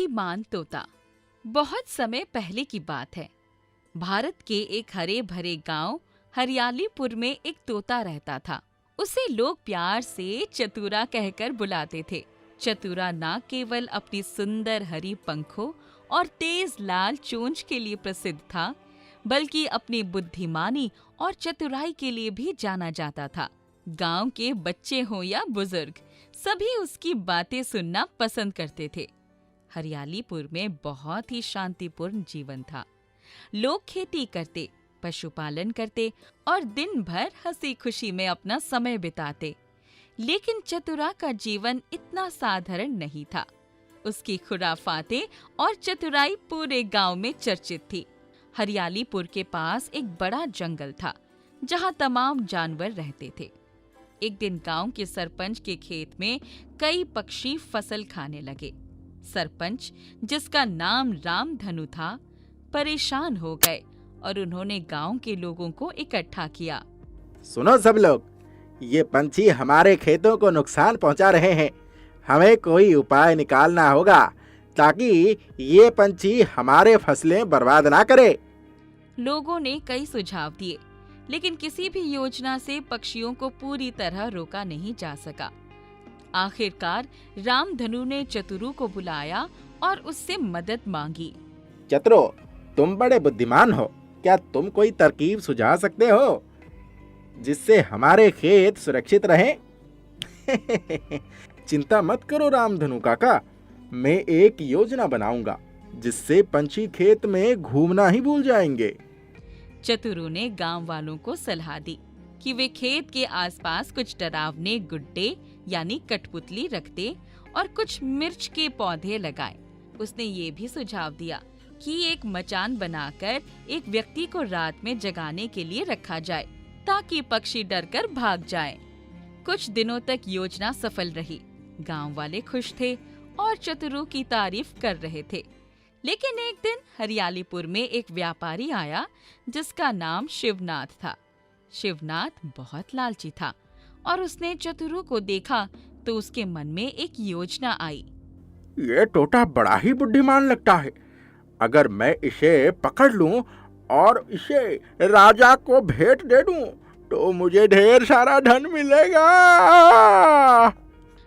बुद्धिमान तोता। बहुत समय पहले की बात है। भारत के एक हरे भरे गांव हरियालीपुर में एक तोता रहता था। उसे लोग प्यार से चतुरा कहकर बुलाते थे। चतुरा न केवल अपनी सुंदर हरी पंखों और तेज लाल चोंच के लिए प्रसिद्ध था, बल्कि अपनी बुद्धिमानी और चतुराई के लिए भी जाना जाता था। गांव के बच्चे हों या बुजुर्ग, सभी उसकी बातें सुनना पसंद करते थे। हरियालीपुर में बहुत ही शांतिपूर्ण जीवन था। लोग खेती करते, पशुपालन करते और दिन भर हंसी खुशी में अपना समय बिताते। लेकिन चतुरा का जीवन इतना साधारण नहीं था। उसकी खुराफातें और चतुराई पूरे गांव में चर्चित थी। हरियालीपुर के पास एक बड़ा जंगल था, जहां तमाम जानवर रहते थे। एक दिन गांव के सरपंच के खेत में कई पक्षी फसल खाने लगे। सरपंच, जिसका नाम रामधनु था, परेशान हो गए और उन्होंने गांव के लोगों को इकट्ठा किया। सुनो सब लोग, ये पंछी हमारे खेतों को नुकसान पहुंचा रहे हैं। हमें कोई उपाय निकालना होगा ताकि ये पंछी हमारे फसलें बर्बाद ना करे। लोगों ने कई सुझाव दिए, लेकिन किसी भी योजना से पक्षियों को पूरी तरह रोका नहीं जा सका। आखिरकार रामधनु ने चतुरु को बुलाया और उससे मदद मांगी। चतुरो, तुम बड़े बुद्धिमान हो। क्या तुम कोई तरकीब सुझा सकते हो जिससे हमारे खेत सुरक्षित रहें? चिंता मत करो रामधनु काका, मैं एक योजना बनाऊंगा जिससे पंछी खेत में घूमना ही भूल जाएंगे। चतुरु ने गांव वालों को सलाह दी कि वे खेत के आसपास कुछ डरावने गुड्डे यानी कठपुतली रखते और कुछ मिर्च के पौधे लगाएं। उसने ये भी सुझाव दिया कि एक मचान बनाकर एक व्यक्ति को रात में जगाने के लिए रखा जाए, ताकि पक्षी डरकर भाग जाएं। कुछ दिनों तक योजना सफल रही। गांव वाले खुश थे और चतुरु की तारीफ कर रहे थे। लेकिन एक दिन हरियालीपुर में एक व्यापारी आया जिसका नाम शिवनाथ था। शिवनाथ बहुत लालची था और उसने चतुरु को देखा तो उसके मन में एक योजना आई। ये तोता बड़ा ही बुद्धिमान लगता है। अगर मैं इसे पकड़ लूं और इसे राजा को भेंट दे दूं तो मुझे ढेर सारा धन मिलेगा।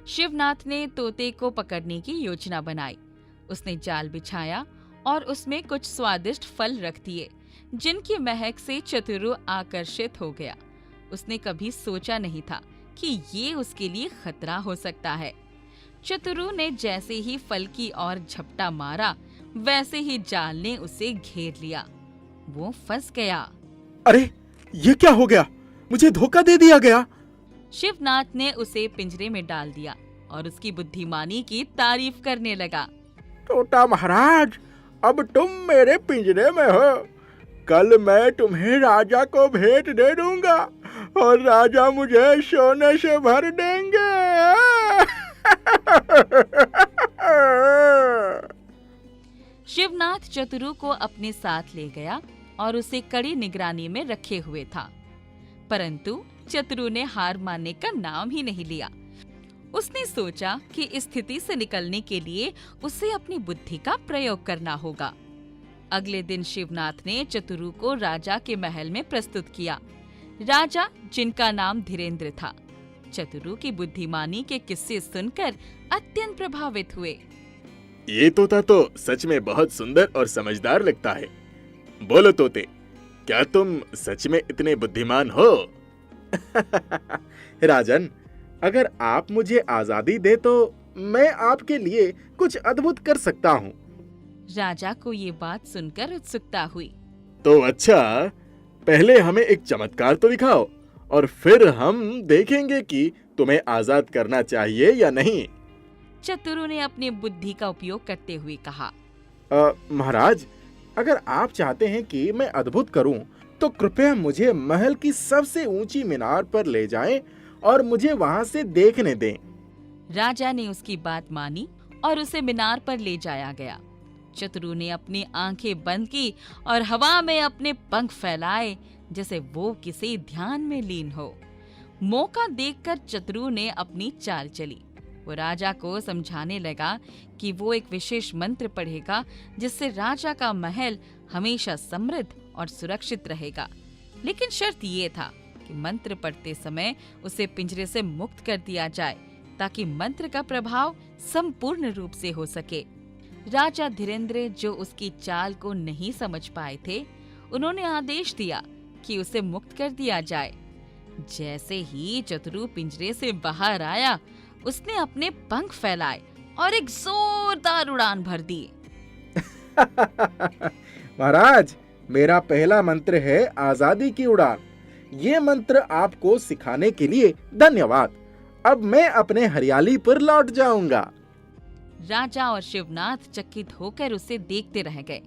शिवनाथ ने तोते को पकड़ने की योजना बनाई। उसने जाल बिछाया और उसमें कुछ स्वादिष्ट फल रख दिए, जिनकी महक से चतुरु आकर्षित हो गया। उसने कभी सोचा नहीं था कि ये उसके लिए खतरा हो सकता है। चतुरु ने जैसे ही फल की ओर झपटा मारा, वैसे ही जाल ने उसे घेर लिया। वो फंस गया। अरे, ये क्या हो गया? मुझे धोखा दे दिया गया। शिवनाथ ने उसे पिंजरे में डाल दिया और उसकी बुद्धिमानी की तारीफ करने लगा। तोता महाराज, अब तुम मेरे पिंजरे में हो। कल मैं तुम्हें राजा को भेंट दे दूंगा और राजा मुझे सोने से भर देंगे। शिवनाथ चतुरु को अपने साथ ले गया और उसे कड़ी निगरानी में रखे हुए था। परंतु चतुरु ने हार मानने का नाम ही नहीं लिया। उसने सोचा कि इस स्थिति से निकलने के लिए उसे अपनी बुद्धि का प्रयोग करना होगा। अगले दिन शिवनाथ ने चतुरु को राजा के महल में प्रस्तुत किया। राजा, जिनका नाम धीरेन्द्र था, चतुरु की बुद्धिमानी के किस्से सुनकर अत्यंत प्रभावित हुए। ये तोता तो सच में बहुत सुंदर और समझदार लगता है। बोलो तोते, क्या तुम सच में इतने बुद्धिमान हो? राजन, अगर आप मुझे आजादी दे तो मैं आपके लिए कुछ अद्भुत कर सकता हूँ। राजा को ये बात सुनकर उत्सुकता हुई। तो अच्छा, पहले हमें एक चमत्कार तो दिखाओ और फिर हम देखेंगे कि तुम्हें आजाद करना चाहिए या नहीं। चतुरु ने अपनी बुद्धि का उपयोग करते हुए कहा। महाराज, अगर आप चाहते हैं कि मैं अद्भुत करूं, तो कृपया मुझे महल की सबसे ऊंची मीनार पर ले जाएं और मुझे वहां से देखने दें। राजा ने उसकी बात मानी और उसे मीनार पर ले जाया गया। चतुरु ने अपनी आंखें बंद की और हवा में अपने पंख फैलाए, जैसे वो किसी ध्यान में लीन हो। मौका देखकर चतुरु ने अपनी चाल चली। वो राजा को समझाने लगा कि वो एक विशेष मंत्र पढ़ेगा जिससे राजा का महल हमेशा समृद्ध और सुरक्षित रहेगा। लेकिन शर्त ये था कि मंत्र पढ़ते समय उसे पिंजरे से मुक्त कर दिया जाए ताकि मंत्र का प्रभाव संपूर्ण रूप से हो सके। राजा धीरेन्द्र, जो उसकी चाल को नहीं समझ पाए थे, उन्होंने आदेश दिया कि उसे मुक्त कर दिया जाए। जैसे ही चतुरु पिंजरे से बाहर आया, उसने अपने पंख फैलाए और एक जोरदार उड़ान भर दी। महाराज, मेरा पहला मंत्र है आजादी की उड़ान। ये मंत्र आपको सिखाने के लिए धन्यवाद। अब मैं अपने हरियाली पर लौट जाऊंगा। राजा और शिवनाथ चकित होकर उसे देखते रह गए,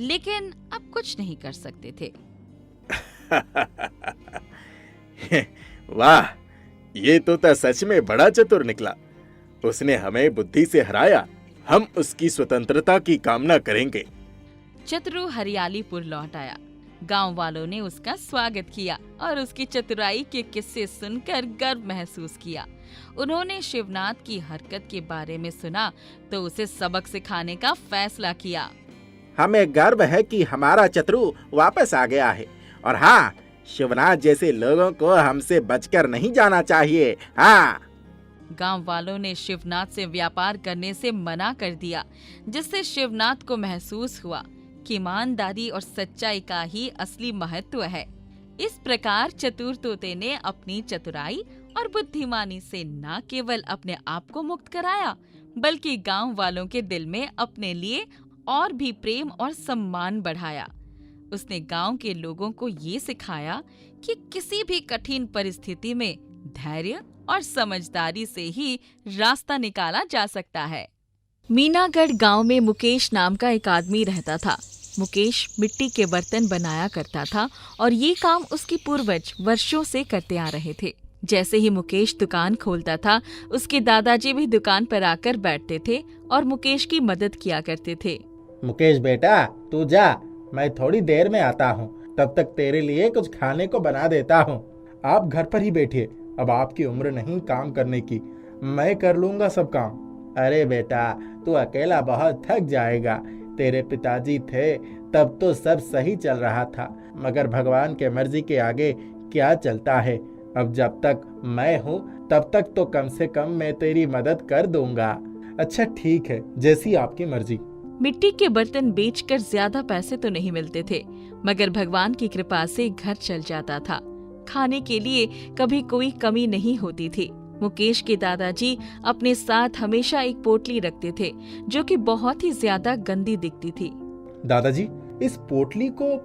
लेकिन अब कुछ नहीं कर सकते थे। वाह, ये तोता सच में बड़ा चतुर निकला। उसने हमें बुद्धि से हराया। हम उसकी स्वतंत्रता की कामना करेंगे। चतुरु हरियालीपुर लौट आया। गांव वालों ने उसका स्वागत किया और उसकी चतुराई के किस्से सुनकर गर्व महसूस किया। उन्होंने शिवनाथ की हरकत के बारे में सुना तो उसे सबक सिखाने का फैसला किया। हमें गर्व है कि हमारा चतुरु वापस आ गया है। और हाँ, शिवनाथ जैसे लोगों को हमसे बचकर नहीं जाना चाहिए। हाँ। गांव वालों ने शिवनाथ से व्यापार करने से मना कर दिया, जिससे शिवनाथ को महसूस हुआ कि ईमानदारी और सच्चाई का ही असली महत्व है। इस प्रकार चतुर तोते ने अपनी चतुराई और बुद्धिमानी से न केवल अपने आप को मुक्त कराया, बल्कि गांव वालों के दिल में अपने लिए और भी प्रेम और सम्मान बढ़ाया। उसने गांव के लोगों को ये सिखाया कि किसी भी कठिन परिस्थिति में धैर्य और समझदारी से ही रास्ता निकाला जा सकता है। मीनागढ़ गांव में मुकेश नाम का एक आदमी रहता था। मुकेश मिट्टी के बर्तन बनाया करता था और ये काम उसके पूर्वज वर्षों से करते आ रहे थे। जैसे ही मुकेश दुकान खोलता था, उसके दादाजी भी दुकान पर आकर बैठते थे और मुकेश की मदद किया करते थे। मुकेश बेटा, तू जा, मैं थोड़ी देर में आता हूँ। तब तक तेरे लिए कुछ खाने को बना देता हूँ। आप घर पर ही बैठिए, अब आपकी उम्र नहीं काम करने की, मैं कर लूंगा सब काम। अरे बेटा, तू अकेला बहुत थक जाएगा। तेरे पिताजी थे तब तो सब सही चल रहा था, मगर भगवान के मर्जी के आगे क्या चलता है। अब जब तक मैं हूँ तब तक तो कम से कम मैं तेरी मदद कर दूंगा। अच्छा ठीक है, जैसी आपकी मर्जी। मिट्टी के बर्तन बेचकर ज्यादा पैसे तो नहीं मिलते थे, मगर भगवान की कृपा से घर चल जाता था। खाने के लिए कभी कोई कमी नहीं होती थी। मुकेश के दादाजी अपने साथ हमेशा एक पोटली रखते थे, जो कि बहुत ही ज्यादा गंदी दिखती थी। दादाजी, इस पोटली को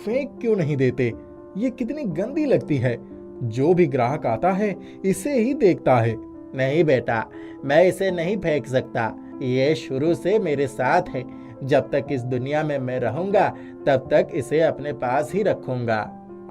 फेंक क्यों नहीं देते? ये कितनी गंदी लगती है। जो भी ग्राहक आता है इसे ही देखता है। नहीं बेटा, मैं इसे नहीं फेंक सकता। ये शुरू से मेरे साथ है। जब तक इस दुनिया में मैं रहूंगा तब तक इसे अपने पास ही रखूंगा।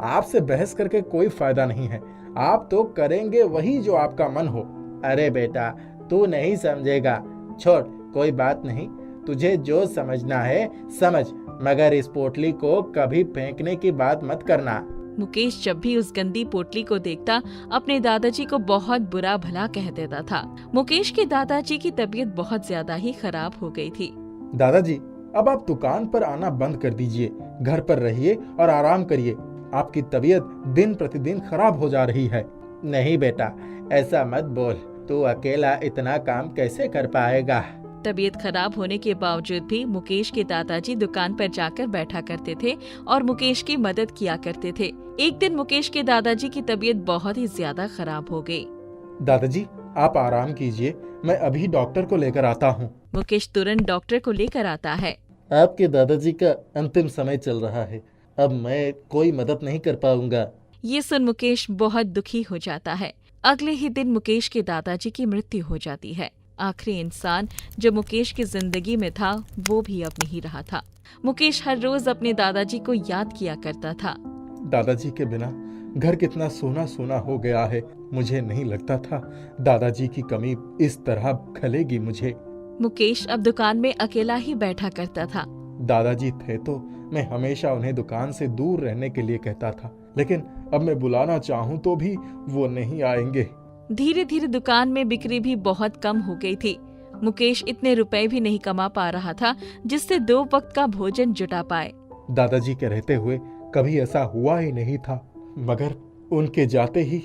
आपसे बहस करके कोई फायदा नहीं है। आप तो करेंगे वही जो आपका मन हो। अरे बेटा, तू नहीं समझेगा। छोड़, कोई बात नहीं। तुझे जो समझना है समझ, मगर इस पोटली को कभी फेंकने की बात मत करना। मुकेश जब भी उस गंदी पोटली को देखता, अपने दादाजी को बहुत बुरा भला कह देता था। मुकेश के दादाजी की तबीयत बहुत ज्यादा ही खराब हो गई थी। दादाजी, अब आप दुकान पर आना बंद कर दीजिए। घर पर रहिए और आराम करिए। आपकी तबीयत दिन प्रतिदिन खराब हो जा रही है। नहीं बेटा, ऐसा मत बोल। तू अकेला इतना काम कैसे कर पाएगा? तबीयत खराब होने के बावजूद भी मुकेश के दादाजी दुकान पर जाकर बैठा करते थे और मुकेश की मदद किया करते थे। एक दिन मुकेश के दादाजी की तबीयत बहुत ही ज्यादा खराब हो गई। दादाजी, आप आराम कीजिए, मैं अभी डॉक्टर को लेकर आता हूँ। मुकेश तुरंत डॉक्टर को लेकर आता है। आपके दादाजी का अंतिम समय चल रहा है। अब मैं कोई मदद नहीं कर पाऊंगा। ये सुन मुकेश बहुत दुखी हो जाता है। अगले ही दिन मुकेश के दादाजी की मृत्यु हो जाती है। आखिरी इंसान जो मुकेश की जिंदगी में था वो भी अब नहीं रहा था। मुकेश हर रोज अपने दादाजी को याद किया करता था। दादाजी के बिना घर कितना सोना सोना हो गया है। मुझे नहीं लगता था दादाजी की कमी इस तरह खलेगी मुझे। मुकेश अब दुकान में अकेला ही बैठा करता था। दादाजी थे तो मैं हमेशा उन्हें दुकान से दूर रहने के लिए कहता था, लेकिन अब मैं बुलाना चाहूँ तो भी वो नहीं आएंगे। धीरे धीरे दुकान में बिक्री भी बहुत कम हो गई थी। मुकेश इतने रुपए भी नहीं कमा पा रहा था जिससे 2 वक्त का भोजन जुटा पाए। दादाजी के रहते हुए कभी ऐसा हुआ ही नहीं था, मगर उनके जाते ही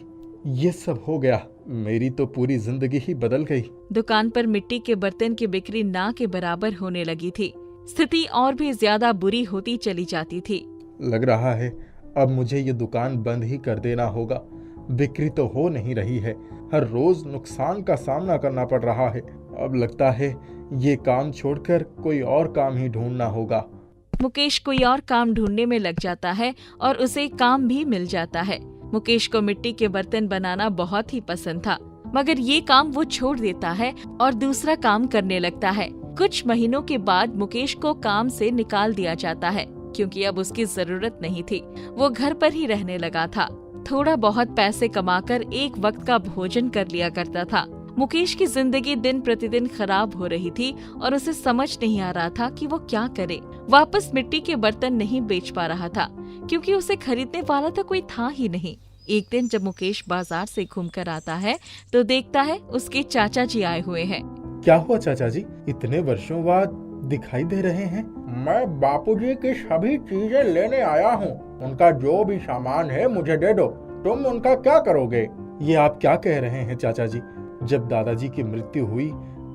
ये सब हो गया। मेरी तो पूरी जिंदगी ही बदल गई। दुकान पर मिट्टी के बर्तन की बिक्री ना के बराबर होने लगी थी। स्थिति और भी ज्यादा बुरी होती चली जाती थी। लग रहा है अब मुझे ये दुकान बंद ही कर देना होगा। बिक्री तो हो नहीं रही है, हर रोज नुकसान का सामना करना पड़ रहा है। अब लगता है ये काम छोड़कर कोई और काम ही ढूंढना होगा। मुकेश कोई और काम ढूंढने में लग जाता है और उसे काम भी मिल जाता है। मुकेश को मिट्टी के बर्तन बनाना बहुत ही पसंद था, मगर ये काम वो छोड़ देता है और दूसरा काम करने लगता है। कुछ महीनों के बाद मुकेश को काम से निकाल दिया जाता है क्योंकि अब उसकी जरूरत नहीं थी। वो घर पर ही रहने लगा था। थोड़ा बहुत पैसे कमाकर एक वक्त का भोजन कर लिया करता था। मुकेश की जिंदगी दिन प्रतिदिन खराब हो रही थी और उसे समझ नहीं आ रहा था कि वो क्या करे। वापस मिट्टी के बर्तन नहीं बेच पा रहा था क्योंकि उसे खरीदने वाला तो कोई था ही नहीं। एक दिन जब मुकेश बाजार से घूमकर आता है तो देखता है उसके चाचा जी आए हुए हैं। क्या हुआ चाचा जी, इतने वर्षों बाद दिखाई दे रहे हैं? मैं बापूजी की सभी चीजें लेने आया हूँ। उनका जो भी सामान है मुझे दे दो। तुम उनका क्या करोगे? ये आप क्या कह रहे हैं चाचा जी? जब दादाजी की मृत्यु हुई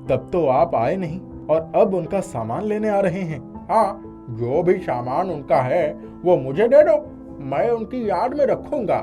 तब तो आप आए नहीं और अब उनका सामान लेने आ रहे हैं। हाँ, जो भी सामान उनका है वो मुझे दे दो, मैं उनकी याद में रखूंगा।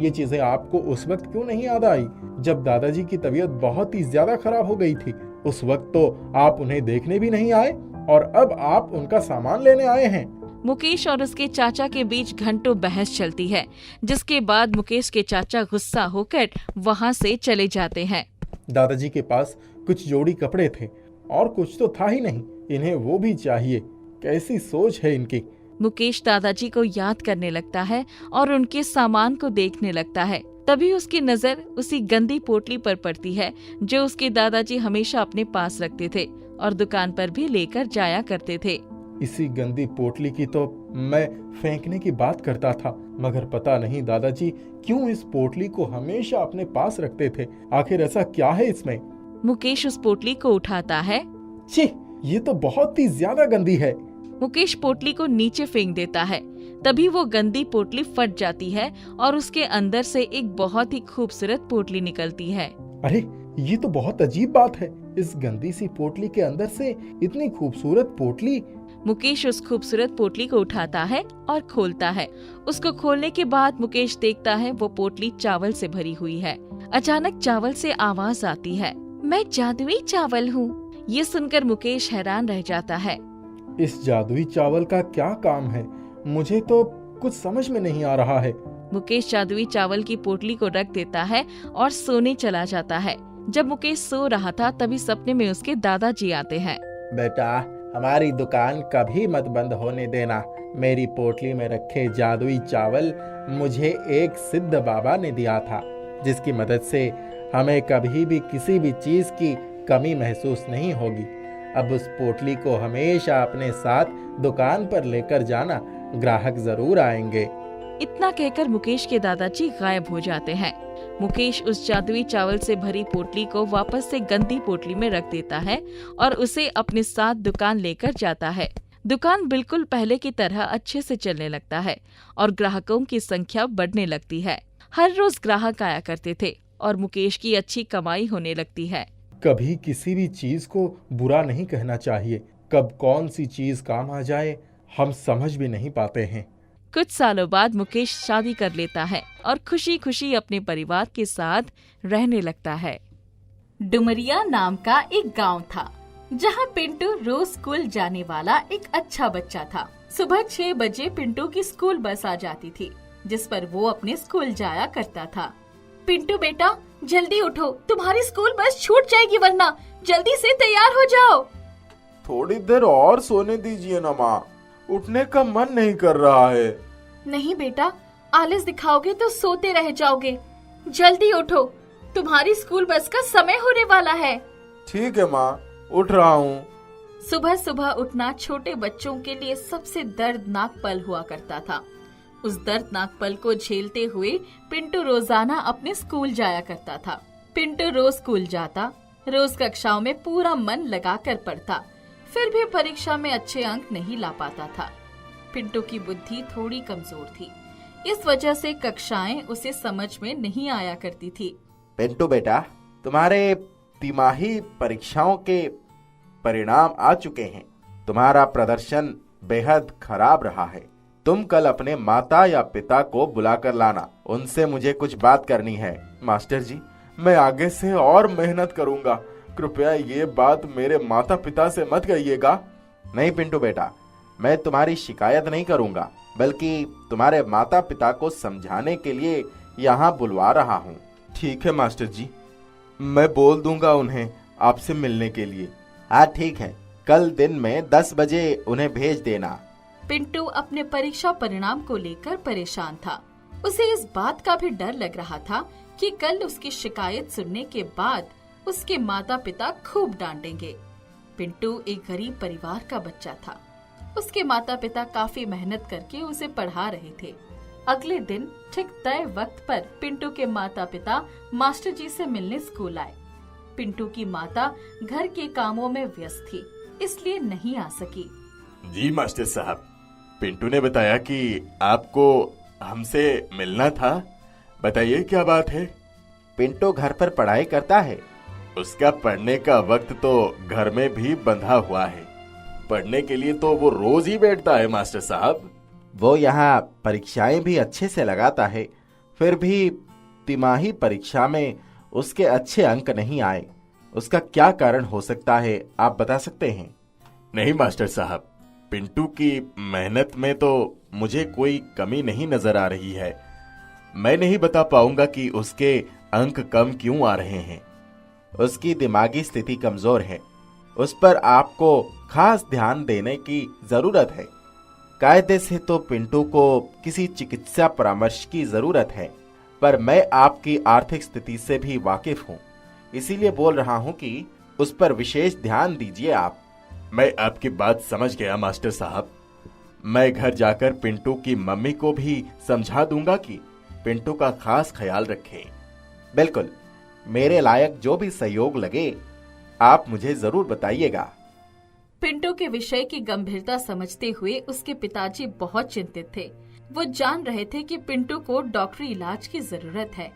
ये चीजें आपको उस वक्त क्यों नहीं याद आई जब दादाजी की तबीयत बहुत ही ज्यादा खराब हो गई थी? उस वक्त तो आप उन्हें देखने भी नहीं आए और अब आप उनका सामान लेने आए हैं। मुकेश और उसके चाचा के बीच घंटों बहस चलती है, जिसके बाद मुकेश के चाचा गुस्सा होकर वहाँ से चले जाते हैं। दादाजी के पास कुछ जोड़ी कपड़े थे और कुछ तो था ही नहीं, इन्हें वो भी चाहिए। कैसी सोच है इनकी। मुकेश दादाजी को याद करने लगता है और उनके सामान को देखने लगता है। तभी उसकी नजर उसी गंदी पोटली पर पड़ती है जो उसके दादाजी हमेशा अपने पास रखते थे और दुकान पर भी लेकर जाया करते थे। इसी गंदी पोटली की तो मैं फेंकने की बात करता था, मगर पता नहीं दादाजी क्यों इस पोटली को हमेशा अपने पास रखते थे। आखिर ऐसा क्या है इसमें? मुकेश उस पोटली को उठाता है। छी, ये तो बहुत ही ज्यादा गंदी है। मुकेश पोटली को नीचे फेंक देता है। तभी वो गंदी पोटली फट जाती है और उसके अंदर से एक बहुत ही खूबसूरत पोटली निकलती है। अरे, ये तो बहुत अजीब बात है। इस गंदी सी पोटली के अंदर से इतनी खूबसूरत पोटली। मुकेश उस खूबसूरत पोटली को उठाता है और खोलता है। उसको खोलने के बाद मुकेश देखता है वो पोटली चावल से भरी हुई है। अचानक चावल से आवाज आती है, मैं जादुई चावल हूँ। ये सुनकर मुकेश हैरान रह जाता है। इस जादुई चावल का क्या काम है? मुझे तो कुछ समझ में नहीं आ रहा है। मुकेश जादुई चावल की पोटली को रख देता है और सोने चला जाता है। जब मुकेश सो रहा था तभी सपने में उसके दादाजी आते हैं। बेटा, हमारी दुकान कभी मत बंद होने देना। मेरी पोटली में रखे जादुई चावल मुझे एक सिद्ध बाबा ने दिया था, जिसकी मदद से हमें कभी भी किसी भी चीज की कमी महसूस नहीं होगी। अब उस पोटली को हमेशा अपने साथ दुकान पर लेकर जाना, ग्राहक जरूर आएंगे। इतना कहकर मुकेश के दादाजी गायब हो जाते हैं। मुकेश उस जादुई चावल से भरी पोटली को वापस से गंदी पोटली में रख देता है और उसे अपने साथ दुकान लेकर जाता है। दुकान बिल्कुल पहले की तरह अच्छे से चलने लगता है और ग्राहकों की संख्या बढ़ने लगती है। हर रोज ग्राहक आया करते थे और मुकेश की अच्छी कमाई होने लगती है। कभी किसी भी चीज को बुरा नहीं कहना चाहिए। कब कौन सी चीज काम आ जाए हम समझ भी नहीं पाते हैं। कुछ सालों बाद मुकेश शादी कर लेता है और खुशी खुशी अपने परिवार के साथ रहने लगता है। डुमरिया नाम का एक गांव था जहां पिंटू रोज स्कूल जाने वाला एक अच्छा बच्चा था। सुबह 6 बजे पिंटू की स्कूल बस आ जाती थी, जिस पर वो अपने स्कूल जाया करता था। पिंटू बेटा, जल्दी उठो, तुम्हारी स्कूल बस छूट जाएगी, वरना जल्दी से तैयार हो जाओ। थोड़ी देर और सोने दीजिए ना माँ, उठने का मन नहीं कर रहा है। नहीं बेटा, आलस दिखाओगे तो सोते रह जाओगे। जल्दी उठो, तुम्हारी स्कूल बस का समय होने वाला है। ठीक है माँ, उठ रहा हूँ। सुबह सुबह उठना छोटे बच्चों के लिए सबसे दर्दनाक पल हुआ करता था। उस दर्दनाक पल को झेलते हुए पिंटू रोजाना अपने स्कूल जाया करता था। पिंटू रोज स्कूल जाता, रोज कक्षाओं में पूरा मन लगाकर पढ़ता, फिर भी परीक्षा में अच्छे अंक नहीं ला पाता था। पिंटू की बुद्धि थोड़ी कमजोर थी, इस वजह से कक्षाएं उसे समझ में नहीं आया करती थी। पिंटू बेटा, तुम्हारे तिमाही परीक्षाओं के परिणाम आ चुके हैं। तुम्हारा प्रदर्शन बेहद खराब रहा है। तुम कल अपने माता या पिता को बुलाकर लाना, उनसे मुझे कुछ बात करनी है। मास्टर जी, मैं आगे से और मेहनत करूंगा। कृपया ये बात मेरे माता पिता से मत कहिएगा। नहीं पिंटू बेटा, मैं तुम्हारी शिकायत नहीं करूंगा, बल्कि तुम्हारे माता पिता को समझाने के लिए यहाँ बुलवा रहा हूँ। ठीक है मास्टर जी, मैं बोल दूंगा उन्हें आपसे मिलने के लिए। हाँ ठीक है, कल दिन में 10 बजे उन्हें भेज देना। पिंटू अपने परीक्षा परिणाम को लेकर परेशान था। उसे इस बात का भी डर लग रहा था कि कल उसकी शिकायत सुनने के बाद उसके माता पिता खूब डांटेंगे। पिंटू एक गरीब परिवार का बच्चा था। उसके माता पिता काफी मेहनत करके उसे पढ़ा रहे थे। अगले दिन ठीक तय वक्त पर पिंटू के माता पिता मास्टर जी से मिलने स्कूल आए। पिंटू की माता घर के कामों में व्यस्त थी, इसलिए नहीं आ सकी। जी मास्टर साहब, पिंटू ने बताया कि आपको हमसे मिलना था। बताइए क्या बात है। पिंटू घर पर पढ़ाई करता है। उसका पढ़ने का वक्त तो घर में भी बंधा हुआ है। पढ़ने के लिए तो वो रोज ही बैठता है मास्टर साहब। वो यहाँ परीक्षाएं भी अच्छे से लगाता है, फिर भी तिमाही परीक्षा में उसके अच्छे अंक नहीं आए। उसका क्या कारण हो सकता है, आप बता सकते हैं? नहीं मास्टर साहब, पिंटू की मेहनत में तो मुझे कोई कमी नहीं नजर आ रही है। मैं नहीं बता पाऊंगा कि उसके अंक कम क्यों आ रहे हैं। उसकी दिमागी स्थिति कमजोर है, उस पर आपको खास ध्यान देने की जरूरत है। कायदे से तो पिंटू को किसी चिकित्सा परामर्श की जरूरत है, पर मैं आपकी आर्थिक स्थिति से भी वाकिफ हूँ, इसीलिए बोल रहा हूँ कि उस पर विशेष ध्यान दीजिए आप। मैं आपकी बात समझ गया मास्टर साहब। मैं घर जाकर पिंटू की मम्मी को भी समझा दूंगा कि पिंटू का खास ख्याल रखें। बिल्कुल, मेरे लायक जो भी सहयोग लगे आप मुझे जरूर बताइएगा। पिंटू के विषय की गंभीरता समझते हुए उसके पिताजी बहुत चिंतित थे। वो जान रहे थे कि पिंटू को डॉक्टरी इलाज की जरूरत है,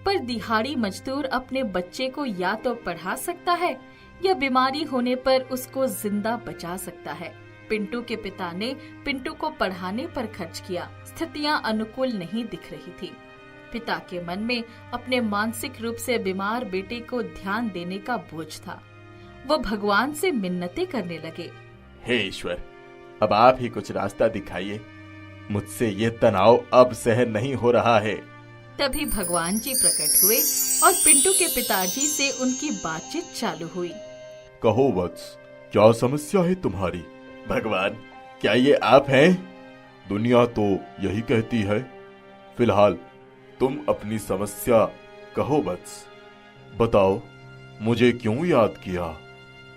पर दिहाड़ी मजदूर अपने बच्चे को या तो पढ़ा सकता है या बीमारी होने पर उसको जिंदा बचा सकता है। पिंटू के पिता ने पिंटू को पढ़ाने पर खर्च किया। स्थितियां अनुकूल नहीं दिख रही थी। पिता के मन में अपने मानसिक रूप से बीमार बेटे को ध्यान देने का बोझ था। वो भगवान से मिन्नतें करने लगे। हे ईश्वर, अब आप ही कुछ रास्ता दिखाइए। मुझसे ये तनाव अब सहन नहीं हो रहा है। तभी भगवान जी प्रकट हुए और पिंटू के पिताजी से उनकी बातचीत चालू हुई। कहो वत्स, क्या समस्या है तुम्हारी? भगवान, क्या ये आप हैं? दुनिया तो यही कहती है। फिलहाल तुम अपनी समस्या कहो वत्स। बताओ, मुझे क्यों याद किया?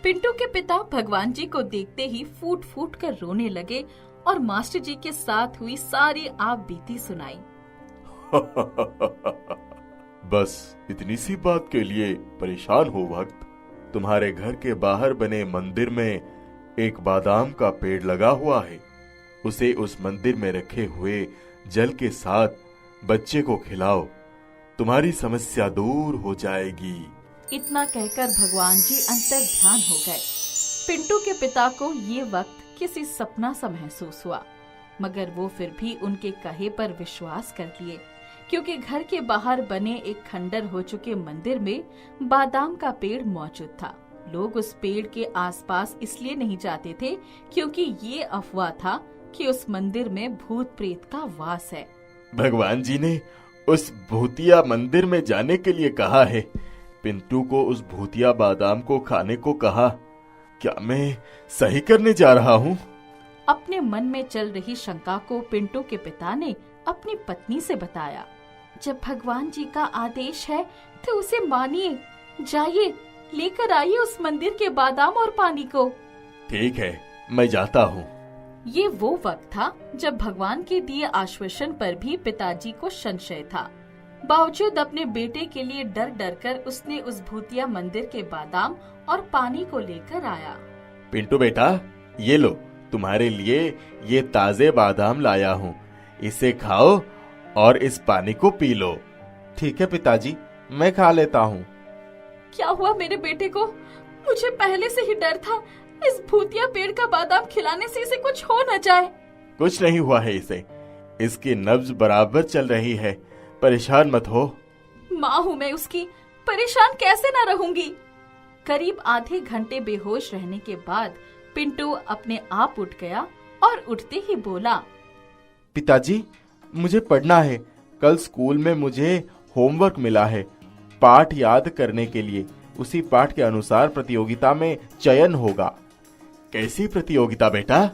पिंटू के पिता भगवान जी को देखते ही फूट फूट कर रोने लगे और मास्टर जी के साथ हुई सारी आप बीती सुनाई। बस इतनी सी बात के लिए परेशान हो वक्त? तुम्हारे घर के बाहर बने मंदिर में एक बादाम का पेड़ लगा हुआ है। उसे उस मंदिर में रखे हुए जल के साथ बच्चे को खिलाओ, तुम्हारी समस्या दूर हो जाएगी। इतना कहकर भगवान जी अंतर ध्यान हो गए। पिंटू के पिता को ये वक्त किसी सपना सा महसूस हुआ, मगर वो फिर भी उनके कहे पर विश्वास कर लिए, क्योंकि घर के बाहर बने एक खंडर हो चुके मंदिर में बादाम का पेड़ मौजूद था। लोग उस पेड़ के आसपास इसलिए नहीं जाते थे क्योंकि ये अफवाह था कि उस मंदिर में भूत प्रेत का वास है। भगवान जी ने उस भूतिया मंदिर में जाने के लिए कहा है। पिंटू को उस भूतिया बादाम को खाने को कहा। क्या मैं सही करने जा रहा हूँ? अपने मन में चल रही शंका को पिंटू के पिता ने अपनी पत्नी से बताया। जब भगवान जी का आदेश है तो उसे मानिए। जाइए, लेकर आइए उस मंदिर के बादाम और पानी को। ठीक है, मैं जाता हूँ। ये वो वक्त था जब भगवान के दिए आश्वासन पर भी पिताजी को संशय था। बावजूद अपने बेटे के लिए डर डर कर उसने उस भूतिया मंदिर के बादाम और पानी को लेकर आया। पिंटू बेटा, ये लो, तुम्हारे लिए ये ताजे बादाम लाया हूँ। इसे खाओ और इस पानी को पी लो। ठीक है पिताजी, मैं खा लेता हूँ। क्या हुआ मेरे बेटे को? मुझे पहले से ही डर था, इस भूतिया पेड़ का बादाम खिलाने से इसे कुछ हो न जाए। कुछ नहीं हुआ है इसे, इसकी नब्ज बराबर चल रही है, परेशान मत हो। माँ हूँ मैं उसकी, परेशान कैसे न रहूंगी। करीब आधे घंटे बेहोश रहने के बाद पिंटू अपने आप उठ गया और उठते ही बोला, पिताजी, मुझे पढ़ना है। कल स्कूल में मुझे होमवर्क मिला है पाठ याद करने के लिए। उसी पाठ के अनुसार प्रतियोगिता में चयन होगा। कैसी प्रतियोगिता बेटा?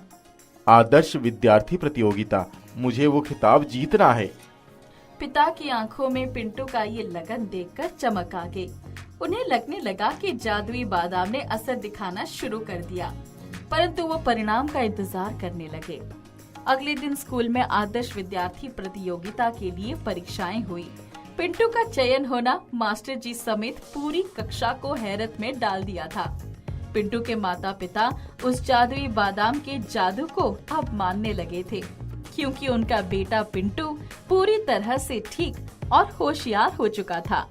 आदर्श विद्यार्थी प्रतियोगिता। मुझे वो खिताब जीतना है। पिता की आंखों में पिंटू का ये लगन देखकर चमक आ गई। उन्हें लगने लगा कि जादुई बादाम ने असर दिखाना शुरू कर दिया, परंतु वो परिणाम का इंतजार करने लगे। अगले दिन स्कूल में आदर्श विद्यार्थी प्रतियोगिता के लिए परीक्षाएं हुई। पिंटू का चयन होना मास्टर जी समेत पूरी कक्षा को हैरत में डाल दिया था। पिंटू के माता पिता उस जादुई बादाम के जादू को अब मानने लगे थे, क्योंकि उनका बेटा पिंटू पूरी तरह से ठीक और होशियार हो चुका था।